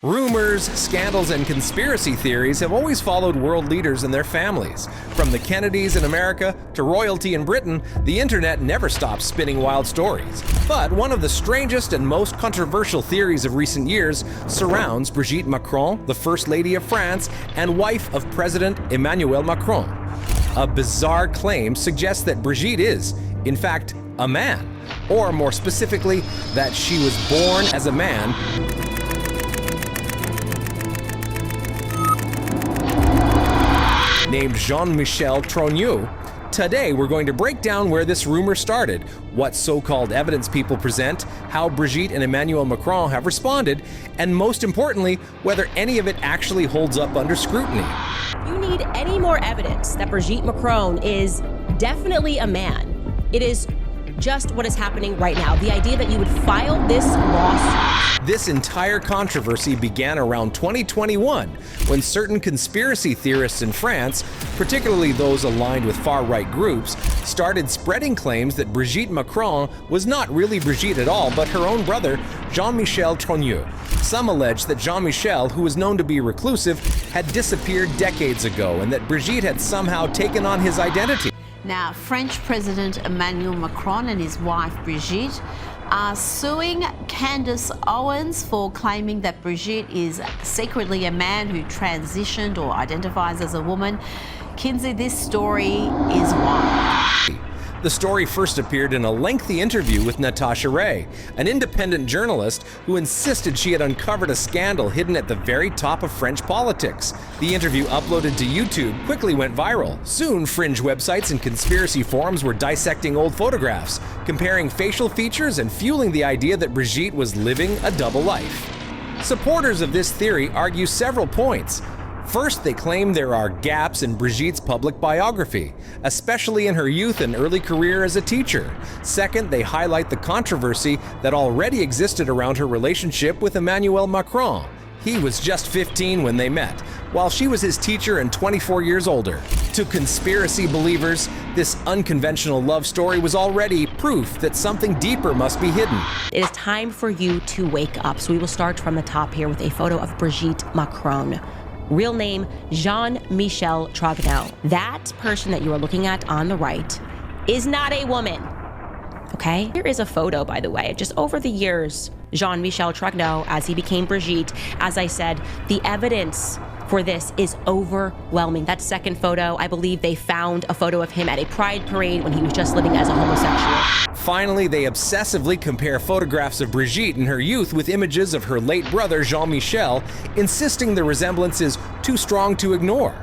Rumors, scandals, and conspiracy theories have always followed world leaders and their families. From the Kennedys in America to royalty in Britain, the internet never stops spinning wild stories. But one of the strangest and most controversial theories of recent years surrounds Brigitte Macron, the First Lady of France and wife of President Emmanuel Macron. A bizarre claim suggests that Brigitte is, in fact, a man, or more specifically, that she was born as a man named Jean-Michel Trogneux. Today, we're going to break down where this rumor started, what so-called evidence people present, how Brigitte and Emmanuel Macron have responded, and most importantly, whether any of it actually holds up under scrutiny. If you need any more evidence that Brigitte Macron is definitely a man, it is just what is happening right now. The idea that you would file this lawsuit. This entire controversy began around 2021 when certain conspiracy theorists in France, particularly those aligned with far-right groups, started spreading claims that Brigitte Macron was not really Brigitte at all, but her own brother, Jean-Michel Trogneux. Some allege that Jean-Michel, who was known to be reclusive, had disappeared decades ago and that Brigitte had somehow taken on his identity. Now, French President Emmanuel Macron and his wife Brigitte are suing Candace Owens for claiming that Brigitte is secretly a man who transitioned or identifies as a woman. Kinsey, this story is wild. The story first appeared in a lengthy interview with Natacha Rey, an independent journalist who insisted she had uncovered a scandal hidden at the very top of French politics. The interview, uploaded to YouTube, quickly went viral. Soon, fringe websites and conspiracy forums were dissecting old photographs, comparing facial features, and fueling the idea that Brigitte was living a double life. Supporters of this theory argue several points. First, they claim there are gaps in Brigitte's public biography, especially in her youth and early career as a teacher. Second, they highlight the controversy that already existed around her relationship with Emmanuel Macron. He was just 15 when they met, while she was his teacher and 24 years older. To conspiracy believers, this unconventional love story was already proof that something deeper must be hidden. It is time for you to wake up. So we will start from the top here with a photo of Brigitte Macron. Real name, Jean-Michel Trogneux. That person that you are looking at on the right is not a woman, okay? Here is a photo, by the way. Just over the years, Jean-Michel Trogneux, as he became Brigitte, as I said, the evidence for this is overwhelming. That second photo, I believe they found a photo of him at a pride parade when he was just living as a homosexual. Finally, they obsessively compare photographs of Brigitte in her youth with images of her late brother Jean-Michel, insisting the resemblance is too strong to ignore.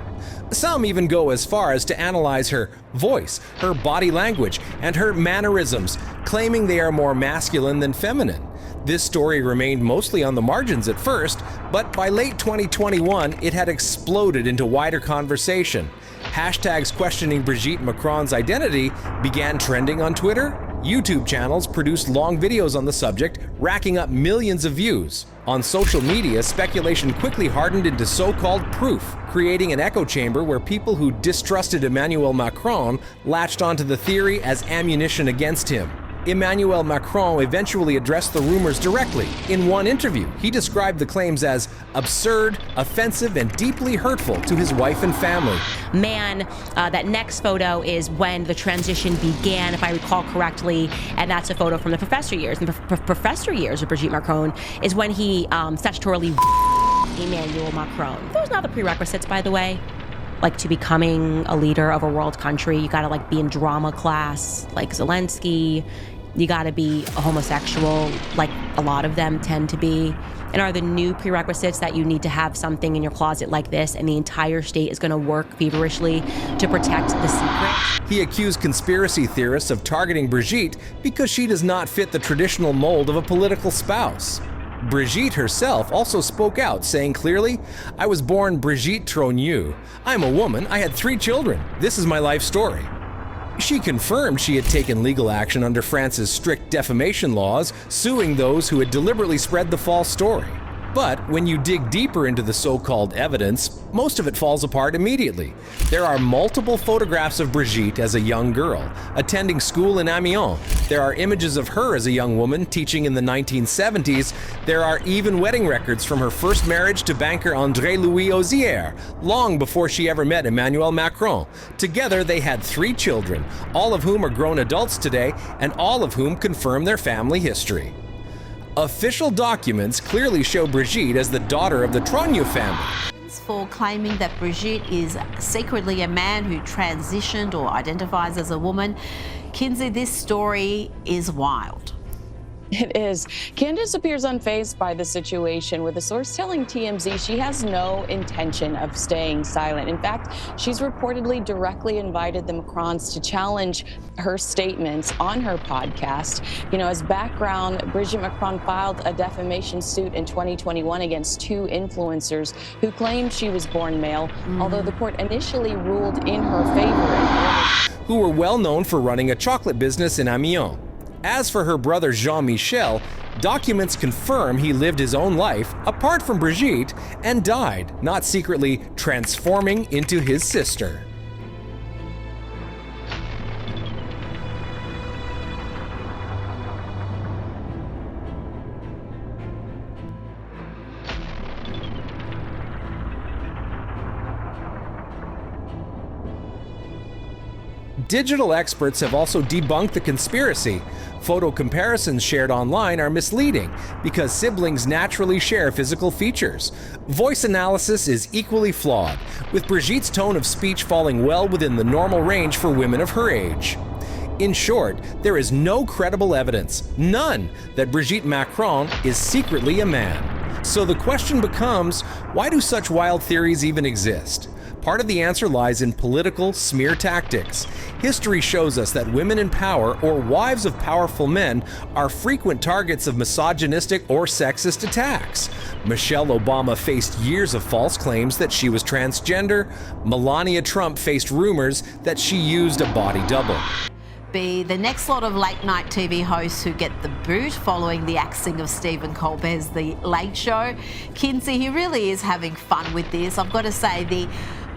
Some even go as far as to analyze her voice, her body language, and her mannerisms, claiming they are more masculine than feminine. This story remained mostly on the margins at first, but by late 2021, it had exploded into wider conversation. Hashtags questioning Brigitte Macron's identity began trending on Twitter. YouTube channels produced long videos on the subject, racking up millions of views. On social media, speculation quickly hardened into so-called proof, creating an echo chamber where people who distrusted Emmanuel Macron latched onto the theory as ammunition against him. Emmanuel Macron eventually addressed the rumors directly. In one interview, he described the claims as absurd, offensive, and deeply hurtful to his wife and family. That next photo is when the transition began, if I recall correctly, and that's a photo from the professor years. And the professor years of Brigitte Macron is when he statutorily Emmanuel Macron. Those are not the prerequisites, by the way. Like, to becoming a leader of a world country, you gotta be in drama class, like Zelensky. You gotta be a homosexual, like a lot of them tend to be. And are the new prerequisites that you need to have something in your closet like this and the entire state is gonna work feverishly to protect the secret? He accused conspiracy theorists of targeting Brigitte because she does not fit the traditional mold of a political spouse. Brigitte herself also spoke out, saying clearly, "I was born Brigitte Trogneux. I'm a woman. I had 3 children. This is my life story." She confirmed she had taken legal action under France's strict defamation laws, suing those who had deliberately spread the false story. But when you dig deeper into the so-called evidence, most of it falls apart immediately. There are multiple photographs of Brigitte as a young girl, attending school in Amiens. There are images of her as a young woman teaching in the 1970s. There are even wedding records from her first marriage to banker André-Louis Ozier, long before she ever met Emmanuel Macron. Together, they had 3 children, all of whom are grown adults today, and all of whom confirm their family history. Official documents clearly show Brigitte as the daughter of the Trogneux family. For claiming that Brigitte is secretly a man who transitioned or identifies as a woman. Kinsey, this story is wild. It is. Candace appears unfazed by the situation, with a source telling TMZ she has no intention of staying silent. In fact, she's reportedly directly invited the Macrons to challenge her statements on her podcast. You know, as background, Brigitte Macron filed a defamation suit in 2021 against 2 influencers who claimed she was born male, although the court initially ruled in her favor. Who were well known for running a chocolate business in Amiens. As for her brother Jean-Michel, documents confirm he lived his own life apart from Brigitte and died, not secretly transforming into his sister. Digital experts have also debunked the conspiracy. Photo comparisons shared online are misleading because siblings naturally share physical features. Voice analysis is equally flawed, with Brigitte's tone of speech falling well within the normal range for women of her age. In short, there is no credible evidence, none, that Brigitte Macron is secretly a man. So the question becomes, why do such wild theories even exist? Part of the answer lies in political smear tactics. History shows us that women in power, or wives of powerful men, are frequent targets of misogynistic or sexist attacks. Michelle Obama faced years of false claims that she was transgender. Melania Trump faced rumors that she used a body double. Be the next lot of late-night TV hosts who get the boot following the axing of Stephen Colbert's The Late Show. Kinsey, he really is having fun with this. I've got to say, the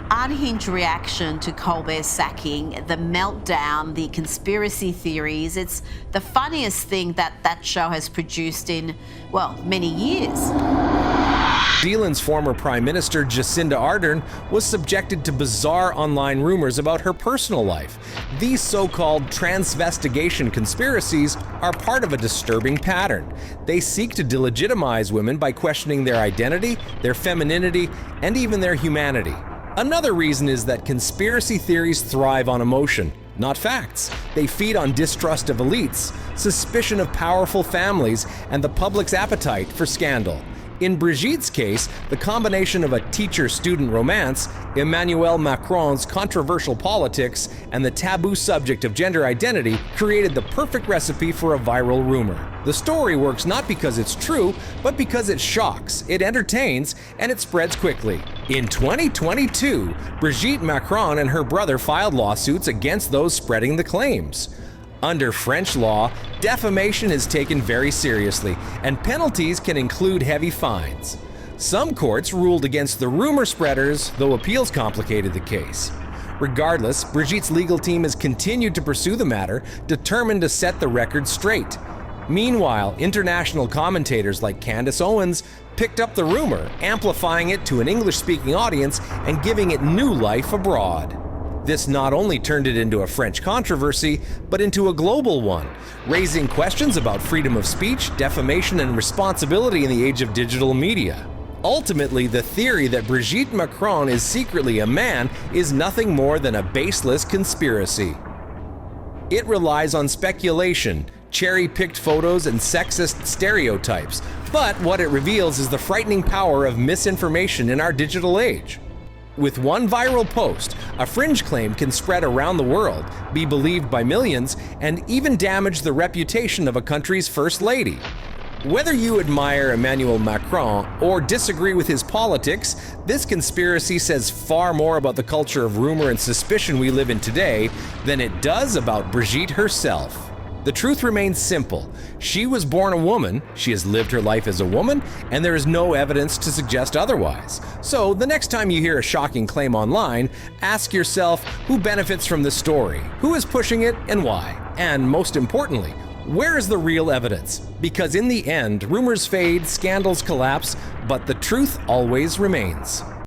unhinged reaction to Colbert's sacking, the meltdown, the conspiracy theories, it's the funniest thing that show has produced in, well, many years. New Zealand's former Prime Minister Jacinda Ardern was subjected to bizarre online rumors about her personal life. These so-called transvestigation conspiracies are part of a disturbing pattern. They seek to delegitimize women by questioning their identity, their femininity, and even their humanity. Another reason is that conspiracy theories thrive on emotion, not facts. They feed on distrust of elites, suspicion of powerful families, and the public's appetite for scandal. In Brigitte's case, the combination of a teacher-student romance, Emmanuel Macron's controversial politics, and the taboo subject of gender identity created the perfect recipe for a viral rumor. The story works not because it's true, but because it shocks, it entertains, and it spreads quickly. In 2022, Brigitte Macron and her brother filed lawsuits against those spreading the claims. Under French law, defamation is taken very seriously, and penalties can include heavy fines. Some courts ruled against the rumor spreaders, though appeals complicated the case. Regardless, Brigitte's legal team has continued to pursue the matter, determined to set the record straight. Meanwhile, international commentators like Candace Owens picked up the rumor, amplifying it to an English-speaking audience and giving it new life abroad. This not only turned it into a French controversy, but into a global one, raising questions about freedom of speech, defamation, and responsibility in the age of digital media. Ultimately, the theory that Brigitte Macron is secretly a man is nothing more than a baseless conspiracy. It relies on speculation, cherry-picked photos, and sexist stereotypes, but what it reveals is the frightening power of misinformation in our digital age. With one viral post, a fringe claim can spread around the world, be believed by millions, and even damage the reputation of a country's first lady. Whether you admire Emmanuel Macron or disagree with his politics, this conspiracy says far more about the culture of rumor and suspicion we live in today than it does about Brigitte herself. The truth remains simple. She was born a woman, she has lived her life as a woman, and there is no evidence to suggest otherwise. So the next time you hear a shocking claim online, ask yourself who benefits from the story, who is pushing it, and why. And most importantly, where is the real evidence? Because in the end, rumors fade, scandals collapse, but the truth always remains.